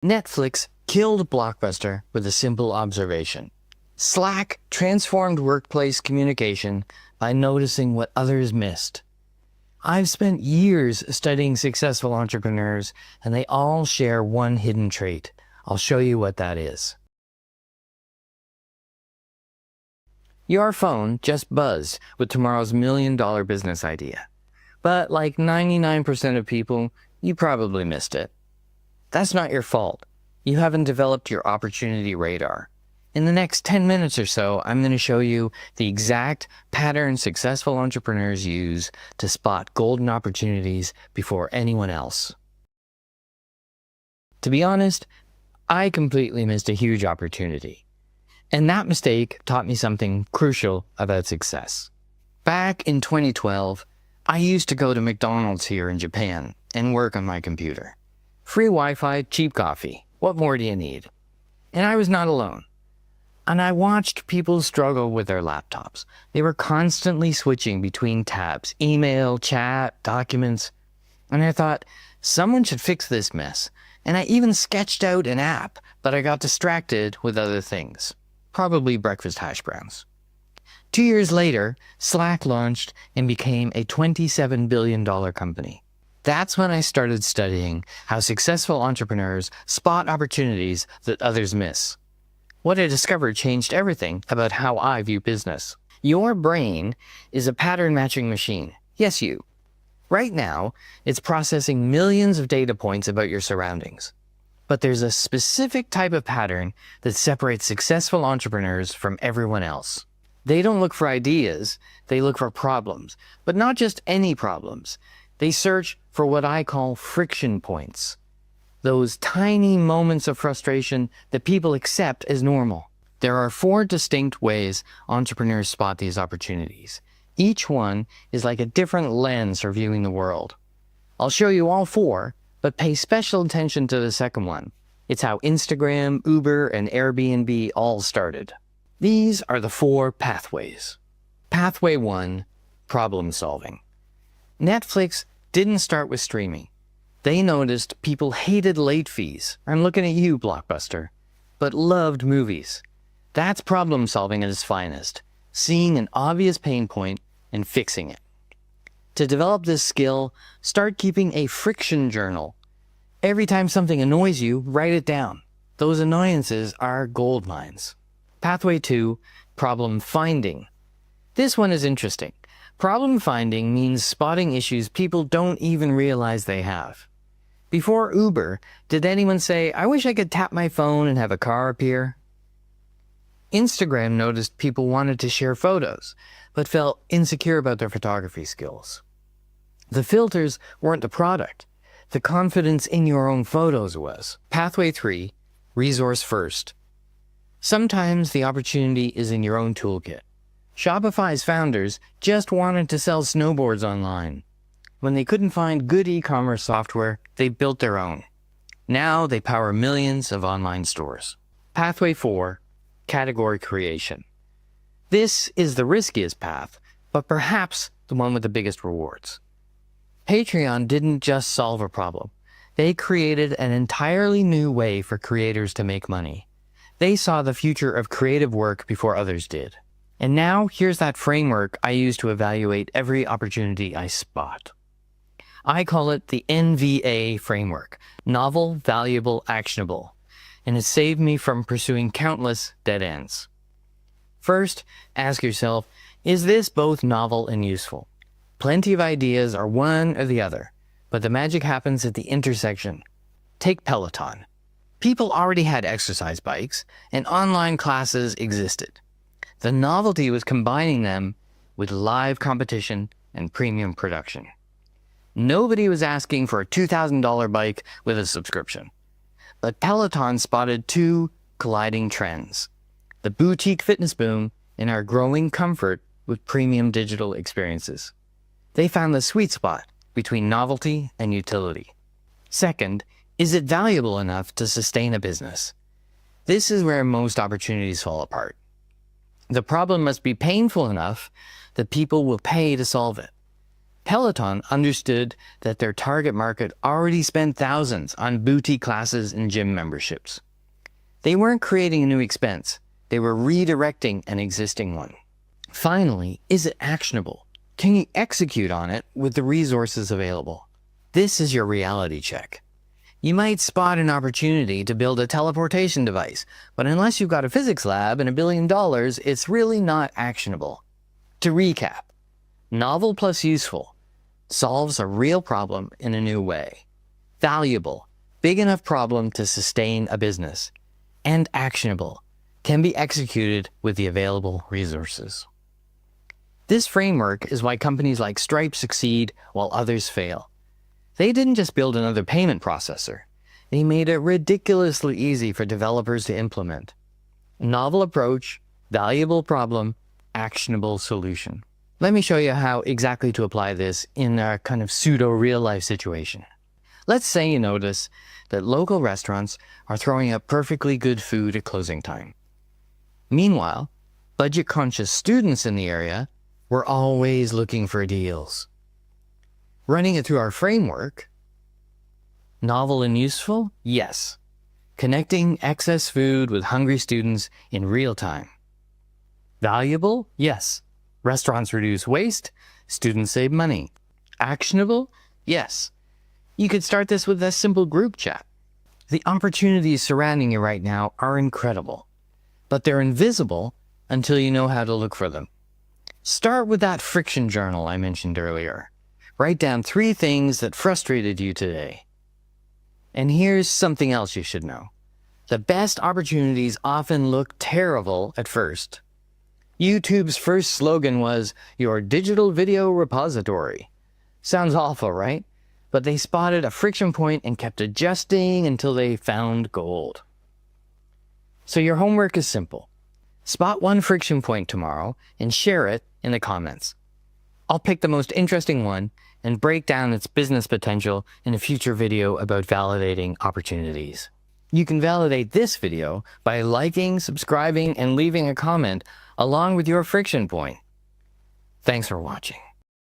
Netflix killed Blockbuster with a simple observation. Slack transformed workplace communication by noticing what others missed. I've spent years studying successful entrepreneurs, and they all share one hidden trait. I'll show you what that is. Your phone just buzzed with tomorrow's million-dollar business idea. But like 99% of people, you probably missed it. That's not your fault. You haven't developed your opportunity radar. In the next 10 minutes or so, I'm going to show you the exact pattern successful entrepreneurs use to spot golden opportunities before anyone else. To be honest, I completely missed a huge opportunity. And that mistake taught me something crucial about success. Back in 2012, I used to go to McDonald's here in Japan and work on my computer. Free Wi-Fi, cheap coffee. What more do you need? And I was not alone. And I watched people struggle with their laptops. They were constantly switching between tabs, email, chat, documents. And I thought, someone should fix this mess. And I even sketched out an app, but I got distracted with other things. Probably breakfast hash browns. 2 years later, Slack launched and became a $27 billion company. That's when I started studying how successful entrepreneurs spot opportunities that others miss. What I discovered changed everything about how I view business. Your brain is a pattern matching machine. Yes, you. Right now, it's processing millions of data points about your surroundings. But there's a specific type of pattern that separates successful entrepreneurs from everyone else. They don't look for ideas, they look for problems. But not just any problems. They search for what I call friction points. Those tiny moments of frustration that people accept as normal. There are 4 distinct ways entrepreneurs spot these opportunities. Each one is like a different lens for viewing the world. I'll show you all 4, but pay special attention to the second one. It's how Instagram, Uber, and Airbnb all started. These are the 4 pathways. Pathway 1, problem solving. Netflix didn't start with streaming. They noticed people hated late fees. I'm looking at you, Blockbuster. But loved movies. That's problem solving at its finest. Seeing an obvious pain point and fixing it. To develop this skill, start keeping a friction journal. Every time something annoys you, write it down. Those annoyances are gold mines. Pathway 2, problem finding. This one is interesting. Problem finding means spotting issues people don't even realize they have. Before Uber, did anyone say, I wish I could tap my phone and have a car appear? Instagram noticed people wanted to share photos, but felt insecure about their photography skills. The filters weren't the product. The confidence in your own photos was. Pathway 3, resource first. Sometimes the opportunity is in your own toolkit. Shopify's founders just wanted to sell snowboards online. When they couldn't find good e-commerce software, they built their own. Now they power millions of online stores. Pathway 4, category creation. This is the riskiest path, but perhaps the one with the biggest rewards. Patreon didn't just solve a problem. They created an entirely new way for creators to make money. They saw the future of creative work before others did. And now here's that framework I use to evaluate every opportunity I spot. I call it the NVA framework, novel, valuable, actionable, and it saved me from pursuing countless dead ends. First, ask yourself, is this both novel and useful? Plenty of ideas are one or the other, but the magic happens at the intersection. Take Peloton. People already had exercise bikes, and online classes existed. The novelty was combining them with live competition and premium production. Nobody was asking for a $2,000 bike with a subscription. But Peloton spotted 2 colliding trends: the boutique fitness boom and our growing comfort with premium digital experiences. They found the sweet spot between novelty and utility. Second, is it valuable enough to sustain a business? This is where most opportunities fall apart. The problem must be painful enough that people will pay to solve it. Peloton understood that their target market already spent thousands on boutique classes and gym memberships. They weren't creating a new expense. They were redirecting an existing one. Finally, is it actionable? Can you execute on it with the resources available? This is your reality check. You might spot an opportunity to build a teleportation device, but unless you've got a physics lab and $1 billion, it's really not actionable. To recap, novel plus useful solves a real problem in a new way. Valuable, big enough problem to sustain a business. And actionable, can be executed with the available resources. This framework is why companies like Stripe succeed while others fail. They didn't just build another payment processor. They made it ridiculously easy for developers to implement. Novel approach, valuable problem, actionable solution. Let me show you how exactly to apply this in a kind of pseudo real-life situation. Let's say you notice that local restaurants are throwing up perfectly good food at closing time. Meanwhile, budget-conscious students in the area were always looking for deals. Running it through our framework, novel and useful? Yes. Connecting excess food with hungry students in real time. Valuable? Yes. Restaurants reduce waste, students save money. Actionable? Yes. You could start this with a simple group chat. The opportunities surrounding you right now are incredible, but they're invisible until you know how to look for them. Start with that friction journal I mentioned earlier. Write down 3 things that frustrated you today. And here's something else you should know. The best opportunities often look terrible at first. YouTube's first slogan was, "Your digital video repository." Sounds awful, right? But they spotted a friction point and kept adjusting until they found gold. So your homework is simple. Spot one friction point tomorrow and share it in the comments. I'll pick the most interesting one and break down its business potential in a future video about validating opportunities. You can validate this video by liking, subscribing, and leaving a comment along with your friction point. Thanks for watching.